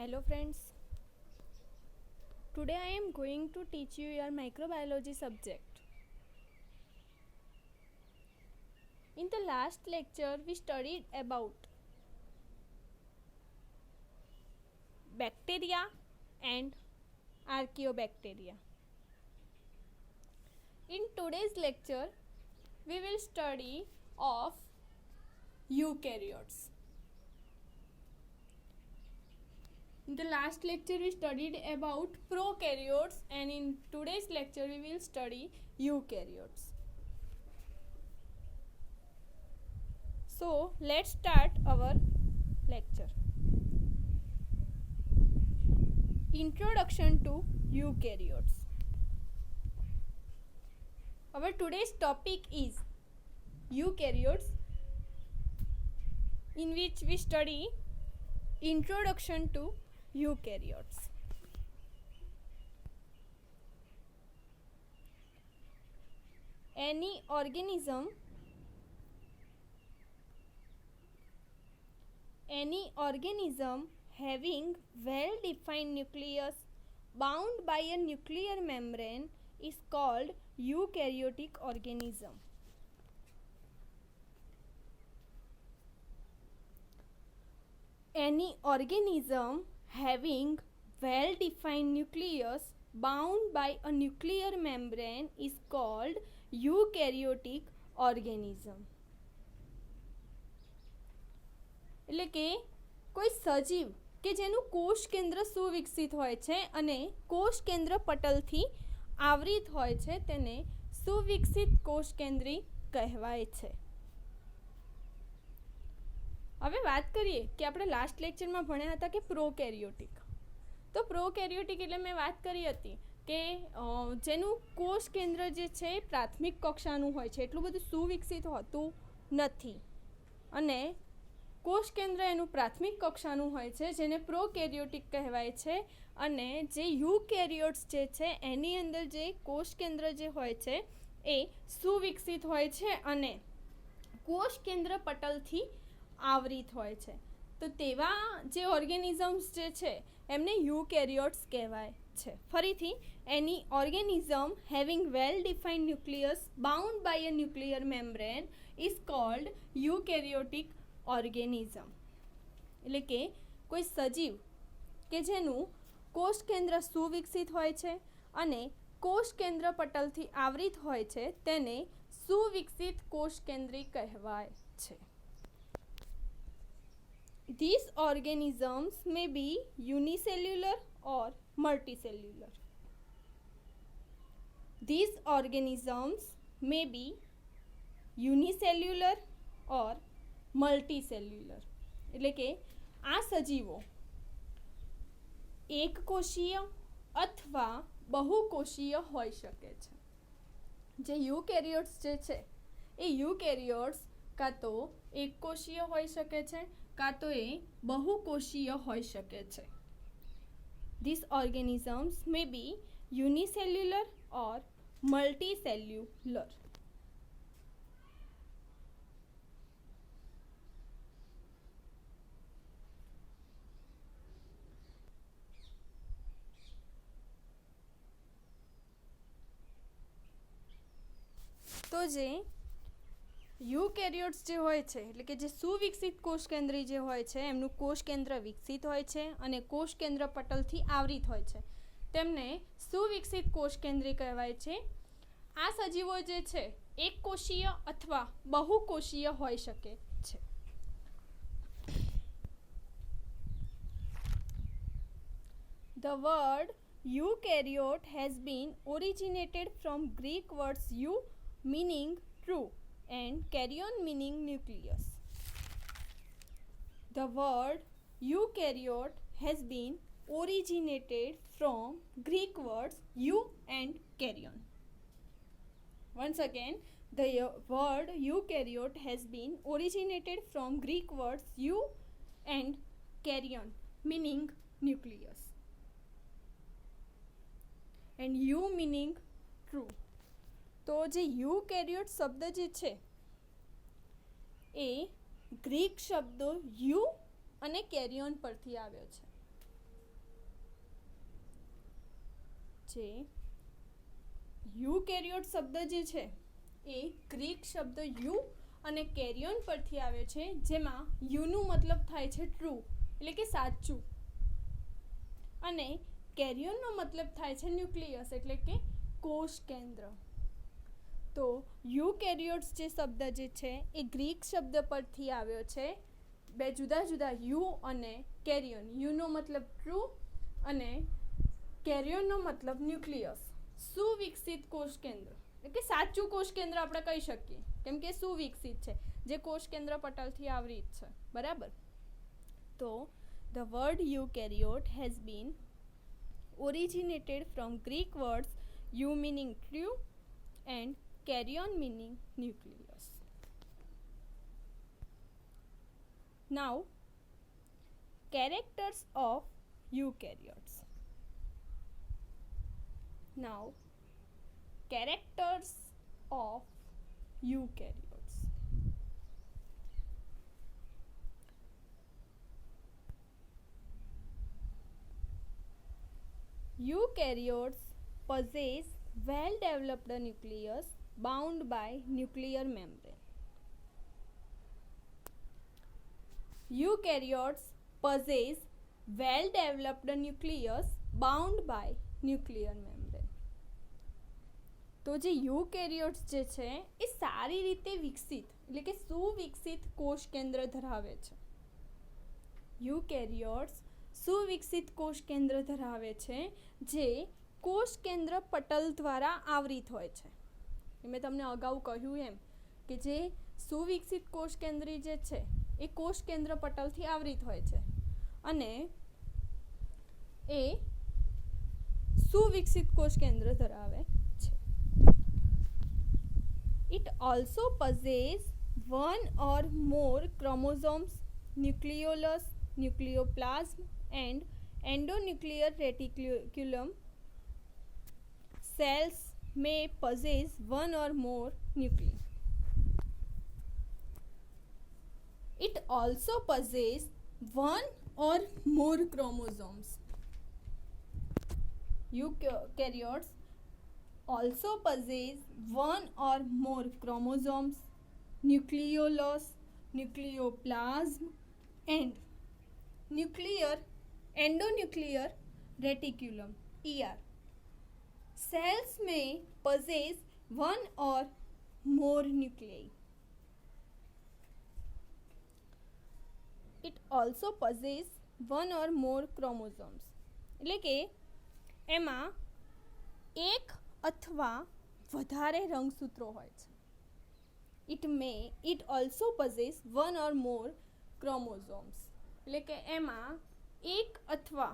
Hello friends, today I am going to teach you your microbiology subject. In the last lecture we studied about bacteria and archaeobacteria. In today's lecture we will study of eukaryotes. In the last lecture we studied about prokaryotes and in today's lecture we will study eukaryotes. So let's start our lecture. Introduction to eukaryotes. Our today's topic is eukaryotes, in which we study introduction to eukaryotes. Any organism having well-defined nucleus bound by a nuclear membrane is called eukaryotic organism. Any organism having well-defined nucleus bound by a nuclear membrane is called eukaryotic organism. એટલે કે કોઈ સજીવ કે જેનું કોષ કેન્દ્ર સુવિકસિત હોય છે અને કોષ કેન્દ્ર પટલથી આવરિત હોય છે તેને સુવિકસિત કોષ કેન્દ્રી કહેવાય છે. હવે વાત કરીએ કે આપણે લાસ્ટ લેક્ચરમાં ભણ્યા હતા કે પ્રોકેરિયોટિક. તો પ્રોકેરિયોટિક એટલે મેં વાત કરી હતી કે જેનું કોષ કેન્દ્ર જે છે પ્રાથમિક કક્ષાનું હોય છે, એટલું બધું સુવિકસિત હોતું નથી અને કોષ કેન્દ્ર એનું પ્રાથમિક કક્ષાનું હોય છે જેને પ્રોકેરિયોટિક કહેવાય છે. અને જે યુકેરિયોટ્સ જે છે એની અંદર જે કોષ કેન્દ્ર જે હોય છે એ સુવિકસિત હોય છે અને કોષ કેન્દ્ર પટલથી આવરિત હોય છે. તો તેવા જે ઓર્ગેનિઝમ્સ જે છે એમને યુકેરિયોટ્સ કહેવાય છે. ફરીથી, any organism having well defined nucleus bound by a nuclear membrane is called eukaryotic organism. એટલે કે કોઈ સજીવ કે જેનું કોષ કેન્દ્ર સુવિકસિત હોય છે અને કોષ કેન્દ્ર પટલથી આવરિત હોય છે તેને સુવિકસિત કોષ કેન્દ્રી કહેવાય છે. These organisms may be unicellular or multicellular. These organisms may be unicellular or મલ્ટીસેલ્યુલર. એટલે કે આ સજીવો એકકોષીય અથવા બહુકોષીય હોઈ શકે છે. જે યુકેરિયોટ્સ જે છે એ યુકેરિયોટ્સ કાં તો એકકોષીય હોઈ શકે છે કાં તો એ બહુકોષીય હોઈ શકે છે. These organisms may be unicellular or multicellular. તો જે યુકેરિયોટ્સ જે હોય છે એટલે કે જે સુવિકસિત કોષ કેન્દ્રી જે હોય છે એમનું કોષ કેન્દ્ર વિકસિત હોય છે અને કોષ કેન્દ્ર પટલથી આવરિત હોય છે તેમને સુવિકસિત કોષ કેન્દ્રી કહેવાય છે. આ સજીવો જે છે એકકોષીય અથવા બહુકોષીય હોઈ શકે છે. The word eukaryote has been originated from Greek words eu meaning true and karyon meaning nucleus. The word eukaryote has been originated from Greek words eu and karyon. Once again, the word eukaryote has been originated from Greek words eu and karyon meaning nucleus and u meaning true. તો જે યુકેરિયોટ શબ્દ જે છે એ Greek શબ્દો you અને કેરિયોન પરથી આવ્યો છે. જે યુકેરિયોટ શબ્દ જે છે એ ગ્રીક શબ્દ યુ અને કેરિયોન પરથી આવ્યો છે, જેમાં યુનું મતલબ થાય છે ટ્રુ એટલે કે સાચું, અને કેરિયોનનો મતલબ થાય છે ન્યુક્લિયસ એટલે કે કોષ કેન્દ્ર. તો યુકેરિયોટ્સ જે શબ્દ જે છે એ ગ્રીક શબ્દ પરથી આવ્યો છે. બે જુદા જુદા યુ અને કેરિયોન. યુનો મતલબ ટ્રુ અને કેરિયોનનો મતલબ ન્યુક્લિયસ. સુવિકસિત કોષ કેન્દ્ર એટલે કે સાચું કોષ કેન્દ્ર આપણે કહી શકીએ, કેમ કે સુવિકસિત છે, જે કોષ કેન્દ્ર પટલથી આવૃત છે. બરાબર. તો the word eukaryote has been originated from Greek words you meaning true and karyon meaning nucleus. Now, characters of eukaryotes. Now, characters of eukaryotes. Eukaryotes possess well-developed nucleus bound by nuclear membrane. Eukaryotes possess well-developed nucleus bound by nuclear membrane. તો જે eukaryotes જે છે એ સારી રીતે વિકસિત એટલે કે સુવિકસિત કોષ કેન્દ્ર ધરાવે છે. યુકેરિયોટ્સ સુવિકસિત કોષ કેન્દ્ર ધરાવે છે, જે કોષ કેન્દ્ર પટલ દ્વારા આવૃત હોય છે. મેં તમને અગાઉ કહ્યું એમ કે જે સુવિકસિત કોષ કેન્દ્રી જે છે એ કોષ કેન્દ્ર પટલથી આવૃત હોય છે અને એ સુવિકસિત કોષ કેન્દ્ર ધરાવે છે. It also possesses one or more chromosomes, nucleolus, nucleoplasm and endonuclear reticulum. Cells may possess one or more nuclei. It also possesses one or more chromosomes. Eukaryotes also possess one or more chromosomes, nucleolus, nucleoplasm and endonuclear reticulum ER. Cells may possess one or more nuclei. It also possesses one or more chromosomes. એટલે કે એમાં એક અથવા વધારે રંગસૂત્રો હોય છે. It also possesses one or more chromosomes. એટલે કે એમાં એક અથવા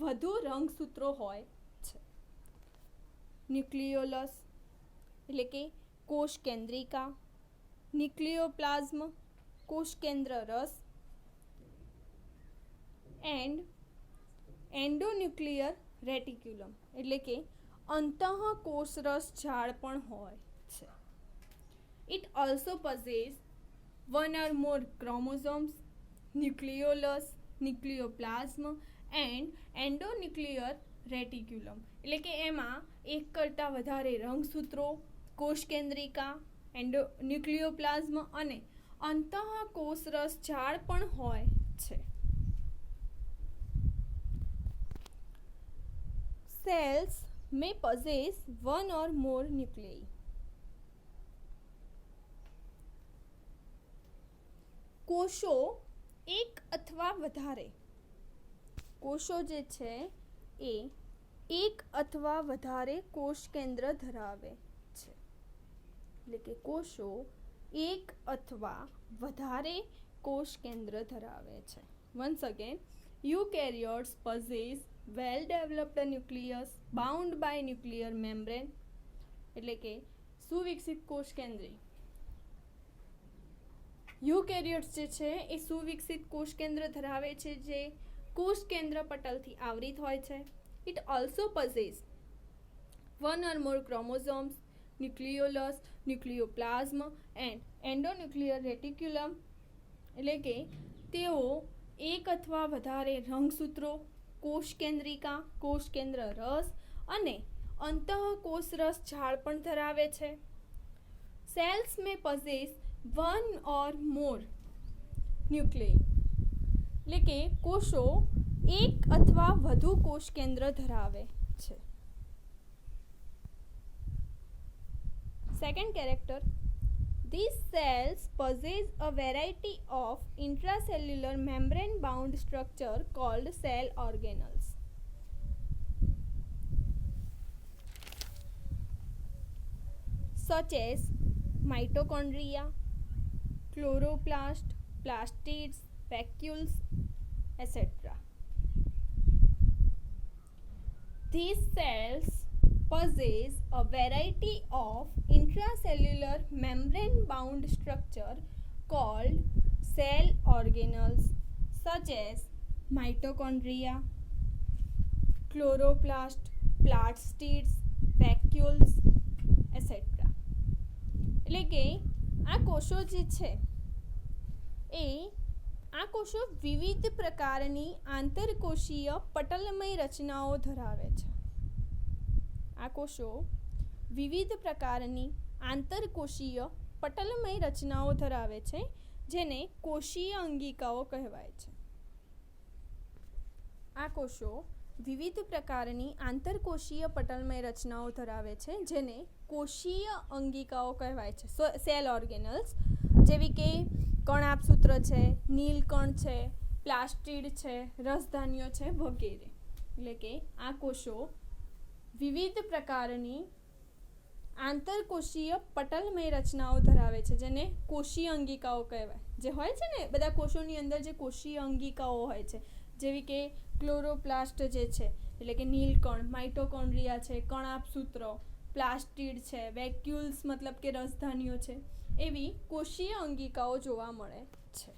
વધુ રંગસૂત્રો હોય છે. ન્યુક્લિયોલસ એટલે કે કોષ કેન્દ્રિકા, ન્યુક્લિયોપ્લાઝમ કોષ કેન્દ્ર રસ એન્ડ એન્ડોન્યુક્લિયર રેટિક્યુલમ એટલે કે અંતઃકોષરસ ઝાડ પણ હોય છે. It also possesses one or more chromosomes, nucleolus, nucleoplasm and endonuclear reticulum એટલે કે એમાં એક કરતાં વધારે રંગસૂત્રો, કોષ કેન્દ્રિકા, ન્યુક્લિયોપ્લાઝમ અને અંતઃકોષરસ ઝાડ પણ હોય છે. Cells may possess one or more nuclei. કોષો એક અથવા વધારે કોષો જે છે એ એક અથવા વધારે કોષ કેન્દ્ર ધરાવે છે. એટલે કે કોષો એક અથવા વધારે કોષ કેન્દ્ર ધરાવે છે. Once again, eukaryotes possess well-developed nucleus bound by nuclear membrane એટલે કે સુવિકસિત કોષ કેન્દ્રી. યુકેરિયોટ્સ જે છે એ સુવિકસિત કોષ કેન્દ્ર ધરાવે છે, જે કોષ કેન્દ્ર પટલથી આવૃત હોય છે. It also possesses one or more chromosomes, nucleolus, nucleoplasm and endonuclear reticulum એટલે કે તેઓ એક અથવા વધારે રંગસૂત્રો, કોષ કેન્દ્રિકા, કોષ કેન્દ્ર રસ અને અંતઃકોષરસ ઝાડ પણ ધરાવે છે. Cells may possess one or more nucleus, એટલે કે કોષો એક અથવા વધુ કોષ કેન્દ્ર ધરાવે છે. Second character, these cells possess a variety of intracellular membrane bound structure called cell organelles. Such as mitochondria, chloroplast, plastids, vacuoles, etc. These cells possess a variety of intracellular membrane bound structure called cell organelles such as mitochondria, chloroplast, plastids, vacuoles, etc. એટલે કે આ કોષો જે છે આ કોષો વિવિધ પ્રકારની આંતરકોષીય પટલમય રચનાઓ ધરાવે છે. આ કોષો વિવિધ પ્રકારની આંતરકોષીય પટલમય રચનાઓ ધરાવે છે, જેને કોષીય અંગિકાઓ કહેવાય છે. આ કોષો વિવિધ પ્રકારની આંતરકોષીય પટલમય રચનાઓ ધરાવે છે, જેને કોષીય અંગિકાઓ કહેવાય છે. સેલ ઓર્ગેનલ્સ જેવી કે કણાભસૂત્ર છે, નીલકણ છે, પ્લાસ્ટિડ છે, રસધાન્યો છે વગેરે. એટલે કે આ કોષો વિવિધ પ્રકારની આંતરકોષીય પટલમય રચનાઓ ધરાવે છે, જેને કોષીય અંગિકાઓ કહેવાય. જે હોય છે ને બધા કોષોની અંદર જે કોષીય અંગિકાઓ હોય છે, જેવી કે ક્લોરોપ્લાસ્ટ જે છે એટલે કે નીલકણ, માઇટોકોન્ડ્રિયા છે, કણાભસૂત્ર, પ્લાસ્ટિડ છે, વેક્યુલ્સ મતલબ કે રસધાન્યો છે, એવી કોષીય અંગિકાઓ જોવા મળે છે.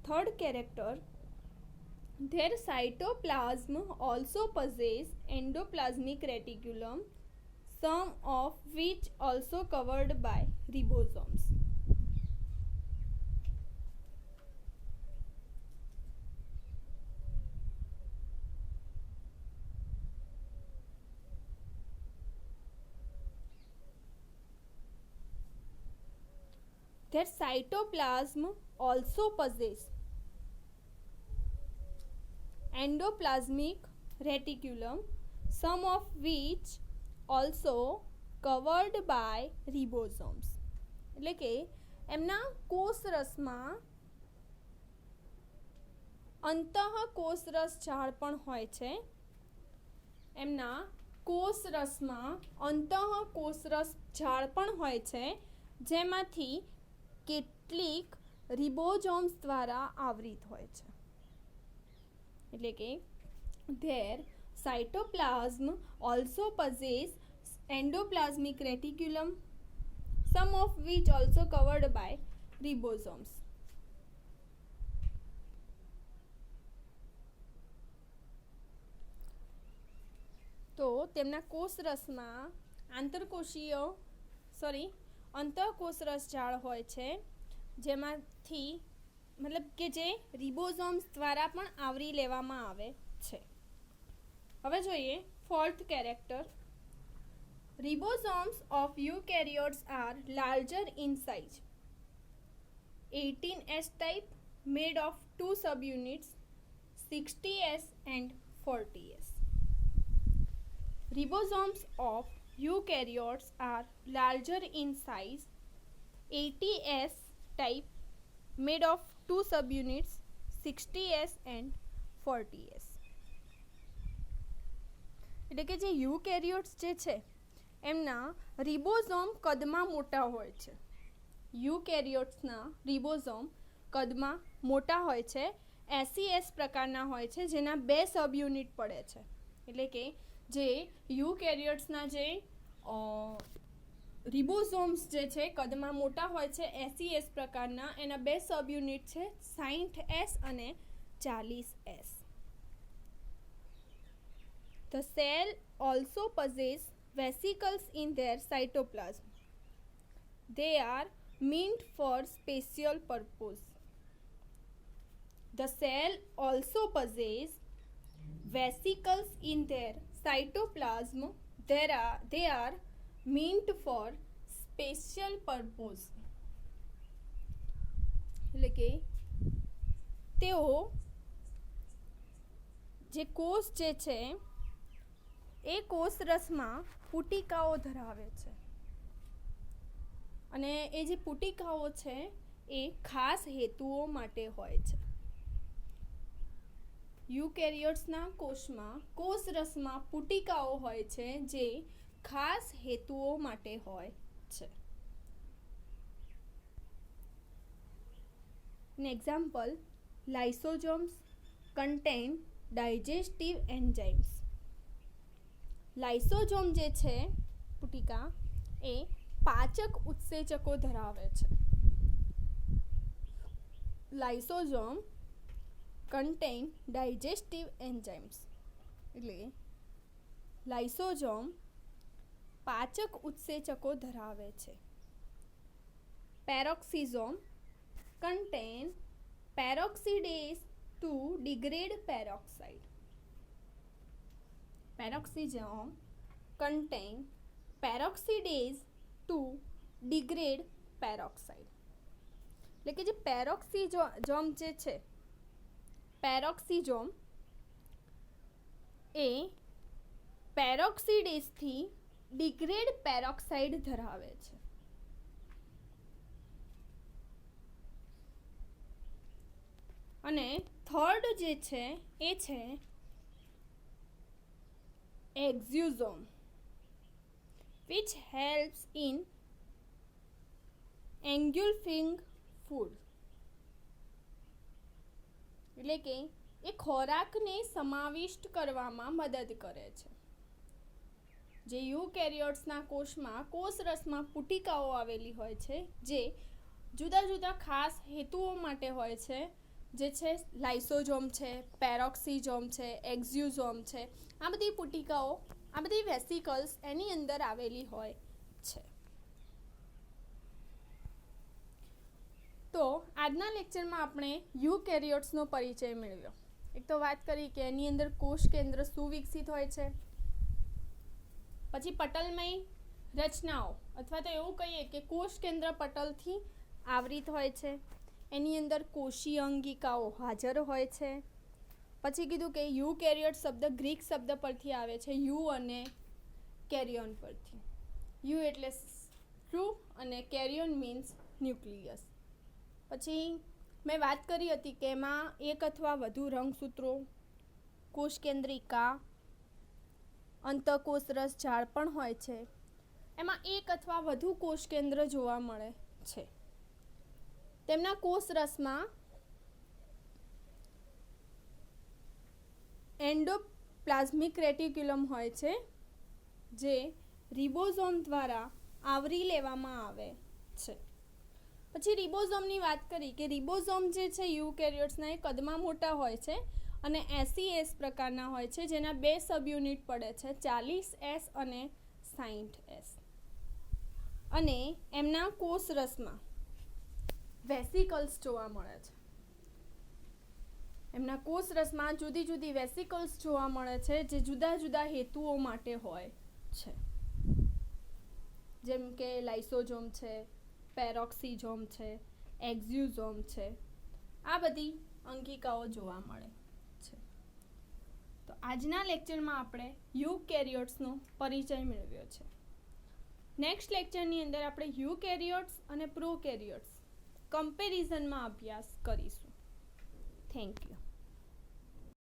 Third character, their cytoplasm also possess endoplasmic reticulum, some of which also covered by ribosomes. Their cytoplasm also possess endoplasmic reticulum, some of which also covered by ribosomes. એટલે કે એમના કોષરસમાં અંતઃકોષરસ ઝાડ પણ હોય છે. એમના કોષરસમાં અંતઃકોષરસ ઝાડ પણ હોય છે, જેમાંથી કેટલીક રિબોઝોમ્સ દ્વારા આવરિત હોય છે. એટલે કે their cytoplasm also possess endoplasmic reticulum, some of which also covered by ribosomes. તો તેમના કોષરસમાં અંતઃકોષરસ ઝાડ હોય છે, જેમાંથી મતલબ કે જે રિબોઝોમ્સ દ્વારા પણ આવરી લેવામાં આવે છે. હવે જોઈએ fourth character, ribosomes of eukaryotes are larger in size, 18S type made of 2 subunits, 60S and 40S. Ribosomes of eukaryotes are larger in size, 80S type made of 2 subunits, 60S and 40S. એટલે કે જે eukaryotes જે છે એમના ribosome કદમાં મોટા હોય છે. યુકેરિયોટ્સના રિબોઝોમ કદમાં મોટા હોય છે, SES પ્રકારના હોય છે, જેના 2 સબ યુનિટ પડે છે. એટલે કે જે યુકેરિયોટ્સના જે રિબોઝોમ્સ જે છે કદમાં મોટા હોય છે, SES પ્રકારના, એના 2 સબ યુનિટ છે, 60S અને 40S. The cell also possess vesicles in their cytoplasm. They are meant for special purpose. The cell also possess vesicles in their cytoplasm they are meant for special purpose. એટલે કે તેઓ જે કોષ જે છે એ કોષ રસમાં પુટિકાઓ ધરાવે છે અને એ જે પુટિકાઓ છે એ ખાસ હેતુઓ માટે હોય છે. યુકેરિયોટ્સના કોષમાં કોષ રસમાં પુટિકાઓ હોય છે જે ખાસ હેતુઓ માટે હોય છે. An example, lysosomes contain digestive enzymes. Lysosome જે છે પુટિકા એ પાચક ઉત્સેચકો ધરાવે છે. લાઇસોસોમ કન્ટેન ડાયજેસ્ટિવ એન્ઝાઇમ્સ એટલે લાઇસોસોમ પાચક ઉત્સેચકો ધરાવે છે. પેરોક્સિસોમ contain peroxidase to degrade peroxide. Peroxisome contain peroxidase to degrade peroxide. એટલે કે જે પેરોક્સિસોમ જે છે પેરોક્સિસોમ એ પેરોક્સિડેઝથી ડિગ્રેડ પેરોક્સાઇડ ધરાવે છે. અને થર્ડ જે છે એ છે એક્ઝ્યુઝોમ which helps in engulfing food. એટલે કે એ ખોરાકને સમાવિષ્ટ કરવામાં મદદ કરે છે. જે યુકેરિયોટ્સના કોષમાં કોષ રસમાં પુટિકાઓ આવેલી હોય છે જે જુદા જુદા ખાસ હેતુઓ માટે હોય છે, જે છે લાઇસોસોમ છે, પેરોક્સિસોમ છે, એક્ઝ્યુઝોમ છે. આ બધી પુટિકાઓ, આ બધી વેસિકલ્સ એની અંદર આવેલી હોય છે. તો આજના લેક્ચરમાં આપણે યુકેરિયોટ્સનો પરિચય મેળવ્યો. એક તો વાત કરી કે એની અંદર કોષ કેન્દ્ર સુવિકસિત હોય છે, પછી પટલમય રચનાઓ અથવા તો એવું કહીએ કે કોષ કેન્દ્ર પટલથી આવરિત હોય છે, એની અંદર કોષીય અંગિકાઓ હાજર હોય છે. પછી કીધું કે યુકેરિયોટ શબ્દ ગ્રીક શબ્દ પરથી આવે છે, યુ અને કેરિયોન પરથી. યુ એટલે ટ્રુ અને કેરિયોન મીન્સ ન્યુક્લિયસ. પછી મેં વાત કરી હતી કે એમાં એક અથવા વધુ રંગસૂત્રો, કોષ કેન્દ્રિકા, અંતઃકોષરસ ઝાડ પણ હોય છે. એમાં એક અથવા વધુ કોષ કેન્દ્ર જોવા મળે છે. તેમના કોષ રસમાં એન્ડોપ્લાઝમિક રેટિક્યુલમ હોય છે જે રિબોઝોમ દ્વારા આવરી લેવામાં આવે છે. પછી રિબોઝોમની વાત કરી કે રિબોઝોમ જે છે યુકેરિયોટ્સના એ કદમાં મોટા હોય છે અને 80S પ્રકારના હોય છે, જેના 2 સબયુનિટ પડે છે, 40S અને 60S. અને એમના કોષ રસમાં વેસિકલ્સ જોવા મળે છે. એમના કોષ રસમાં જુદી જુદી વેસિકલ્સ જોવા મળે છે જે જુદા જુદા હેતુઓ માટે હોય છે, જેમ કે લાઇસોસોમ છે, પેરોક્સિસોમ છે, એક્ઝ્યુઝોમ છે. આ બધી અંગિકાઓ જોવા મળે છે. તો આજના લેક્ચરમાં આપણે યુકેરિયોટ્સનો પરિચય મેળવ્યો છે. નેક્સ્ટ લેક્ચરની અંદર આપણે યુકેરિયોટ્સ અને પ્રોકેરિયોટ્સ કમ્પેરિઝનમાં અભ્યાસ કરીશું. Thank you.